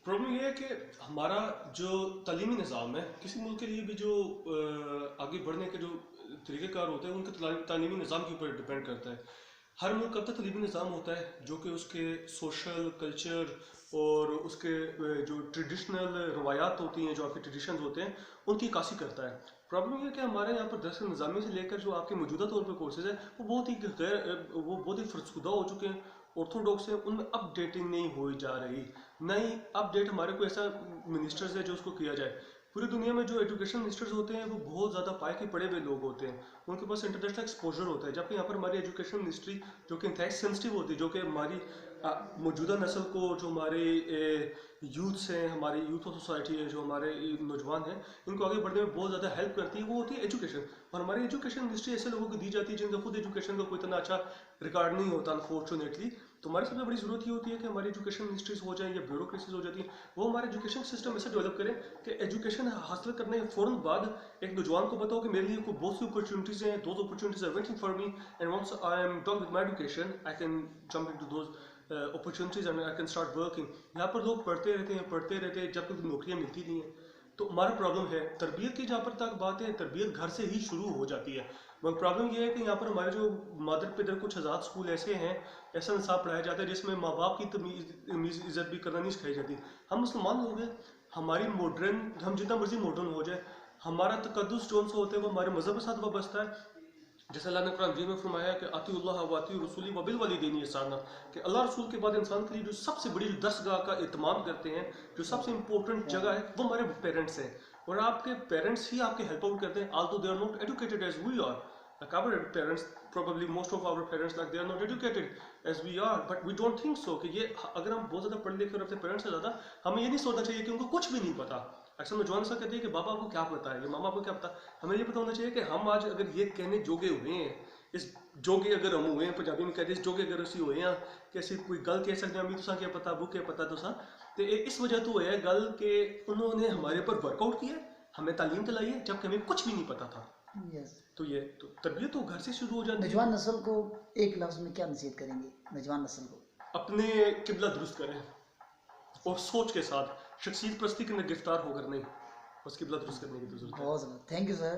Problem ये है कि हमारा जो तालीमी निज़ाम है, किसी मुल्क के लिए भी जो आगे बढ़ने के जो तरीक़ेकार होते हैं उनके तालीमी निज़ाम के ऊपर डिपेंड करता है। हर मुल्क का अपना तालीमी निज़ाम होता है जो कि उसके सोशल कल्चर और उसके जो ट्रेडिशनल रवायात होती हैं, जो आपके ट्रेडिशंस होते हैं, उनकी अक्कासी करता है। प्रॉब्लम ये है कि हमारे यहाँ पर दरअसल निज़ामी से लेकर जो आपके मौजूदा तौर पर कोर्सेज है वो बहुत ही फरसुदा हो चुके हैं, ऑर्थोडॉक्स है, उनमें अपडेटिंग नहीं हो जा रही। नई अपडेट हमारे को ऐसा मिनिस्टर्स है जो उसको किया जाए। पूरी दुनिया में जो एजुकेशन मिनिस्टर्स होते हैं वो बहुत ज़्यादा पाए के पड़े हुए लोग होते हैं, उनके पास इंटरनेशनल एक्सपोजर होता है, जबकि यहाँ पर हमारी एजुकेशन मिनिस्ट्री जो कि इंतहाई सेंसिटिव होती है, जो कि हमारी मौजूदा नस्ल को, जो हमारे यूथ्स हैं, हमारी यूथ ऑफ सोसाइटी है, जो हमारे नौजवान हैं, इनको आगे बढ़ने में बहुत ज़्यादा हेल्प करती है, वो होती है एजुकेशन। और हमारी एजुकेशन मिनिस्ट्री ऐसे लोगों को दी जाती है जिनका खुद एजुकेशन का कोई इतना अच्छा रिकॉर्ड नहीं होता अनफॉर्चुनेटली। तो हमारी सबसे बड़ी ज़रूरत ये होती है कि हमारी एजुकेशन मिनिस्ट्रीज हो जाए या ब्यूरोक्रेसीज हो जाती है, वो हमारे एजुकेशन सिस्टम ऐसे डेवलप करें कि एजुकेशन हासिल करने के फ़ौरन बाद एक नौजवान को बताओ कि मेरे लिए कोई बहुत सी अपॉर्चुनिटीज़ हैं, those opportunities are waiting for me, and once I am done with my education I can jump into those opportunities and I can start working. यहाँ पर लोग पढ़ते रहते हैं जब तक नौकरियाँ मिलती नहीं हैं। तो हमारा प्रॉब्लम है तरबियत की, जहाँ पर तक बात है तरबियत घर से ही शुरू हो जाती है। मगर प्रॉब्लम ये है कि यहाँ पर हमारे जो मादर पिदर कुछ आज़ाद स्कूल ऐसे हैं, ऐसा निसाब पढ़ाया जाता है जिसमें माँ बाप की तमीज़ इज़्ज़त भी करना नहीं सिखाई जाती। हम मुसलमान लोग हैं, हमारी मॉडर्न, हम जितना मर्जी मॉडर्न हो जाए, हमारा तकद्दुस जो सा होता है वो हमारे मज़हब के साथ वाबस्ता है। जैसे अल्लाह ने कुरान में फरमाया कि अतीउल्लाह व अतीउ रसूली व बिल वालिदैन ihसाना, कि अल्लाह रसूल के बाद इंसान के लिए जो सबसे बड़ी जो दरसगाह का एहतमाम करते हैं, जो सबसे इंपॉर्टेंट जगह है, वो हमारे पेरेंट्स हैं। और आपके पेरेंट्स ही आपके हेल्प आउट करते हैं, although they are not educated as we are. Like our parents, probably most of our parents, like they are not educated as we are, but we don't think so कि ये अगर हम बहुत ज़्यादा पढ़े लिखे और अपने पेरेंट्स से ज़्यादा, हमें ये नहीं सोचना चाहिए कि उनको कुछ भी नहीं पता। अक्सर नौजवान ऐसा कहते हैं कि बाबा आपको क्या पता है, ये मामा आपको क्या पता। हमें ये पता होना चाहिए कि हम आज अगर ये कहने जोगे हुए हैं, इस जोगे अगर हम हुए हैं, पंजाबी में कहते हैं इस जोगे अगर असी हुए हैं कि असी कोई गल कह सकते हैं, तुसा क्या पता, वो क्या पता तुसा, तो इस वजह तो है गल के उन्होंने हमारे ऊपर वर्कआउट किया, हमें तालीम दिलाई है, जबकि हमें कुछ भी नहीं पता था। तो ये तो तरबियत तो घर से शुरू हो जाती है। नौजवान नस्ल को एक लफ्ज़ में क्या नसीहत करेंगे? नौजवान नस्ल को अपने किबला दुरुस्त करें और सोच के साथ, शख्सियत परस्ती के अंदर गिरफ्तार होकर नहीं, बस किबला दुरुस्त करने की जरूरत है। बहुत ज़्यादा थैंक यू सर।